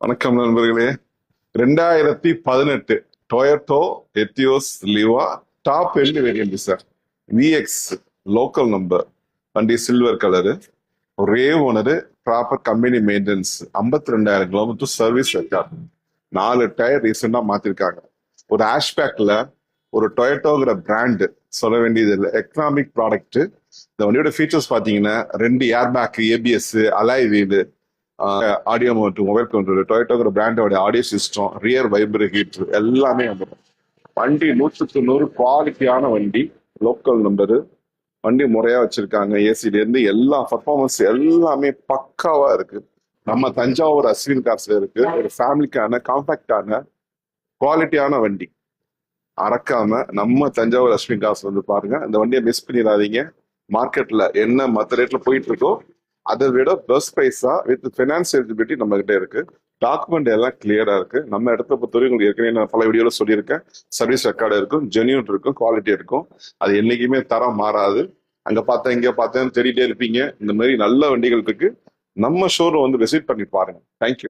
வணக்கம் நண்பர்களே. 2018 Toyota Etios Liva top end variant sir. VX local number, வண்டி silver colour, ஒரே owner, proper company maintenance, 52,000 kilometre service record, 4 tyre ரீசெண்டா மாத்திருக்காங்க. ஒரு ஹேஷ்பேக்ல ஒரு டொயோட்டோங்கிற பிராண்ட் சொல்ல வேண்டியது இல்லை, எக்கனாமிக் ப்ராடக்ட். இந்த வண்டியோட ஃபீச்சர்ஸ் பாத்தீங்கன்னா 2 ஏர்பேக், ஏபிஎஸ், அலாய் வீடு, ஆடியோ மற்றும் மொபைல் கண்ட்ரோல், டொயோட்டோங்கிற பிராண்டோட ஆடியோ சிஸ்டம், ரியர் வைப்ரேட் ஹீட்டர் எல்லாமே வந்துடும். வண்டி 100% குவாலிட்டியான வண்டி, லோக்கல் நம்பரு, வண்டி முறையா வச்சிருக்காங்க. ஏசில இருந்து எல்லா பர்ஃபார்மன்ஸ் எல்லாமே பக்காவா இருக்கு. நம்ம தஞ்சாவூர் அஸ்வின் கார்ஸ்ல இருக்கு. ஒரு ஃபேமிலிக்கான காம்பாக்டான குவாலிட்டியான வண்டி. அறக்காம நம்ம தஞ்சாவூர் அஸ்வின் கார்ஸ் வந்து பாருங்க. இந்த வண்டியை மிஸ் பண்ணிடாதீங்க. மார்க்கெட்ல என்ன மற்ற ரேட்ல போயிட்டு இருக்கோ அதை விட பெஸ்ட் பிரைஸா வித் பினான்ஸ் எலிஜிபிலிட்டி நம்ம கிட்ட இருக்கு. டாக்குமெண்ட் எல்லாம் கிளியரா இருக்கு. நம்ம இடத்த பொறுத்தவரை உங்களுக்கு ஏற்கனவே நான் பல வீடியோல சொல்லியிருக்கேன். சர்வீஸ் ரெக்கார்டு இருக்கும், ஜென்யூன் இருக்கும், குவாலிட்டி இருக்கும். அது என்னைக்குமே தரம் மாறாது. அங்க பார்த்தேன் இங்க பார்த்தேன்னு தேடிட்டே இருப்பீங்க. இந்த மாதிரி நல்ல வண்டிகள் இருக்கு. நம்ம ஷோரூம் வந்து விசிட் பண்ணி பாருங்க. தேங்க்யூ.